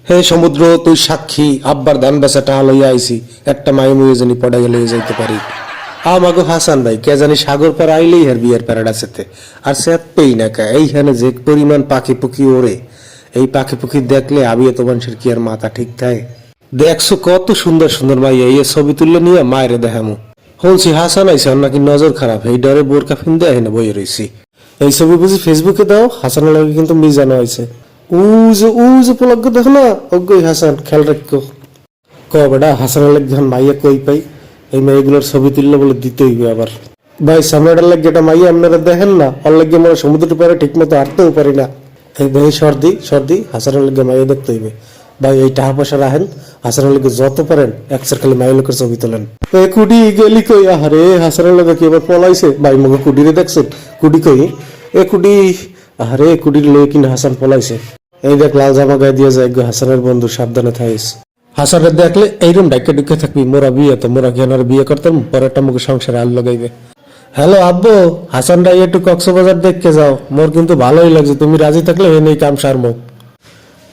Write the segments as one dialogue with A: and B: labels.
A: হে সমুদ্র তুই সাক্ষী, আব্বার ধান বেচা টাকা লইয়া আইছি, একটা মাই মুয়ে জানি পড়াইয়া লইয়া যাইতে পারি। আমাগো হাসান ভাই কে জানি সাগর পার আইলেই হের বিয়ের প্যারাডাসেতে আর সে পেই না কা এইখানে যে পরিমাণ পাখি পুকি ওরে, এই পাখি পুকি দেখলে আবিয়ে তো মানুষের কি আর মাথা ঠিক থাকে। দেখছো কত সুন্দর সুন্দর মাইয়া, এই ছবি তুললে নিয়ে মায়েরে দেখামু। শুনছি হাসান আইসে নাকি নজর খারাপ, এই ডরে বোরকা ফিন্দে এখানে বইয়ে রয়েছি। এই ছবি বুঝি ফেসবুকে দাও, হাসানের লাগে কিন্তু মিজানো হয়েছে। উজ উপলক্ষ দেখো না, অজ্ঞই হাসান খেয়াল রাখো। বেটা হাসানের লাগে যখন মাইয়া কই পাই, এই মেয়েগুলোর ছবি তুললে বলে দিতে হইবে আবার। ভাই সামনেটার লাগে এটা মাইয়া আপনারা দেখেন না, ওর লাগে আমরা সমুদ্রের পারে ঠিক মতো হাঁটতেও পারি না। এই ভাই সর্দি হাসানের লাগে মাইয়া দেখতে হইবে। ভাই এই টাকা পয়সা রাখেন, হাসানের লাগে যত পারেন একসার খালি মাইয়া লোকের ছবি তোলেন। কুডি গেলি কই, আরে হাসানের লাগে কি এবার পলাইছে। ভাই মগে কুডিরে দেখছেন, কুডি কই কুডি, আরে কুডির লয়ে কিনা হাসান পলাইছে। এই দেখ লাল জামা গায়ে দিয়ে যায় হাসানের বন্ধু, সাবধানে থাইস। হাসানের দেখলে এইরকম ডাইকে ডুকে থাকবি, মোরা বিয়ে তো মোরা কেনার বিয়ে করতাম, পরেরটা মুখে সংসারে আল লাগাইবে। হ্যালো আব্বু, হাসান রাই একটু কক্সবাজার দেখতে যাও, মোর কিন্তু ভালোই লাগছে, তুমি রাজি থাকলে এ নেই কাম সারমো।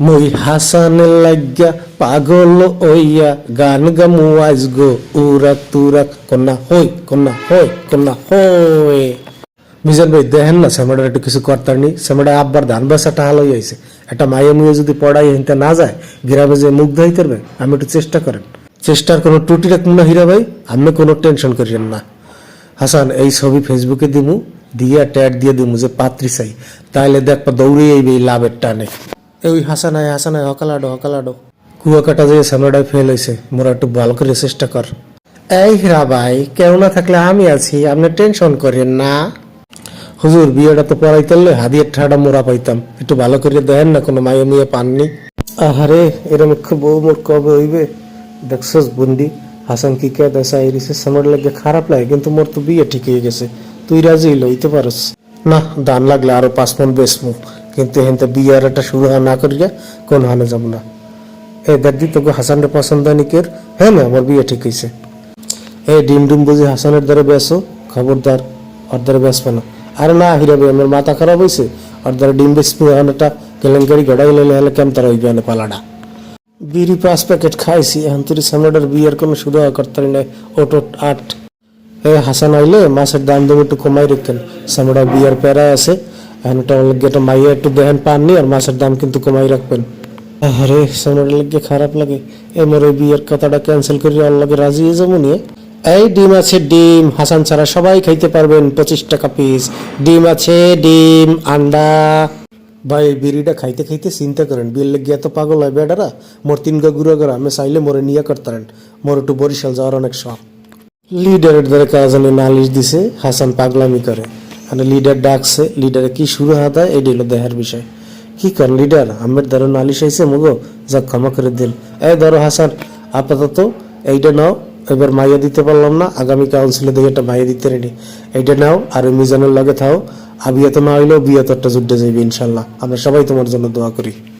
A: মই হাসানের লাগিয়া পাগল ওইয়া গান গামু আজ গো উরাক তুরাক কন্যা হই কন্যা হই কন্যা হই। মিজান ভাই দেখেন না সেমাটার একটু কিছু করতার নি, সেমাটা আব্বার ধান বেচা টাকা লই আইছে, একটা মায়ে মুয়ে যদি পড়াই হিনতে না যায় গ্রামে যে মুখ ধুইতে পারবে, আমি একটু চেষ্টা করেন। চেষ্টার কোনো ত্রুটি রাখুন না হীরা ভাই, আপনি কোনো টেনশন করিয়েন না। হাসান এই ছবি ফেসবুকে দিমু, দিয়ে ট্যাগ দিয়ে দিমু যে পাত্রী চাই, তাইলে দেখবা দৌড়ে আইবে এই লাভের টানে। ওই হাসান আয় হকালাডো কুয়াকাটা যে সামলাটাই ফেল হয়েছে, মোরা একটু ভালো করে চেষ্টা কর। এই হীরা ভাই কেউ না থাকলে আমি আছি, আপনি টেনশন করেন না। হুজুর বিয়েটা তো পড়াই তাহলে হাদিয়ের ঠাডা মোরা পাইতাম, একটু ভালো করে দেখেন না কোনো মায়ে মেয়ে পাননি। আহারে এরম বউ মোর কবে হইবে। দেখছস বন্দি হাসান কি কে দেশা এরিসে, সামর লাগে খারাপ লাগে, কিন্তু মোর তো বিয়ে ঠিক হয়ে গেছে, তুই রাজি লইতে পারস না। দান লাগলে আরো 5 মণ বেচমু, কিন্তু হেনতে বিয়ের একটা শুরু না করিয়া কোন হানে যাব না। এ দেখবি তোকে হাসানের পছন্দ হয় নিকের, হ্যাঁ না আমার বিয়ে ঠিক হয়েছে। এই ডিম ডিম বুঝি হাসানের দ্বারা বেসো, খবরদার ওর দ্বারা বেসবে না। আরে না হিরা ভাই আমার মাথা খারাপ হয়েছে, ওর দ্বারা ডিম বেসবি, এখন একটা কেলেঙ্কারি গড়াই লেলে হলে কেম তারা হইবে না পালাডা। বিড়ি 5 প্যাকেট খাইছি, এখন তুই সামনেটার বিয়ের কোনো শুরু করতে নাই। ওটো 8 এ হাসান আইলে মাছের দাম দেবে একটু কমাই রাখতেন, সামনেটা বিয়ের প্যারায় আছে, এখন একটা মাইয়া একটু দেখেন পাননি, আর মাছের দাম কিন্তু কমাই রাখবেন। আরে সামনেটার লাগে খারাপ লাগে, এমর ওই বিয়ের কথাটা ক্যান্সেল করে ওর লাগে রাজি হয়ে যাবো নিয়ে। এই ডিম আছে ডিম, হাসান ছাড়া সবাই খাইতে পারবেন, 25 টাকা পিস। ডিম আছে ডিম, আন্ডা। ভাই বিড়িটা খাইতে খাইতে চিন্তা করেন, বিয়ের লেগে এত পাগল হয় বেটারা। মোর 3 গা গুঁড়া করা আমি চাইলে মোরে নিয়ে করতারেন, মোর একটু বরিশাল যাওয়ার অনেক শখ। লিডারের দ্বারা কাজ জানি নালিশ দিছে, হাসান পাগলামি করে, মানে লিডার ডাকছে, লিডারে কি শুরু হাতায় এই হলো দেখার বিষয়। কি কর লিডার, আমার দ্বারা নালিশ আইছে মগো, যা ক্ষমা করে দিল। এই ধরো হাসান আপাতত এইটা নাও, এবার মাইয়া দিতে পারলাম না, আগামী কাউন্সিলে দেখে একটা মাইয়া দিতে রেডি, এইটা নাও। আর মিজানের লাগে থাও, আবিয়া তো না হইলেও বিয়ে তো একটা জুটে যাইবে ইনশাল্লাহ। আমরা সবাই তোমার জন্য দোয়া করি।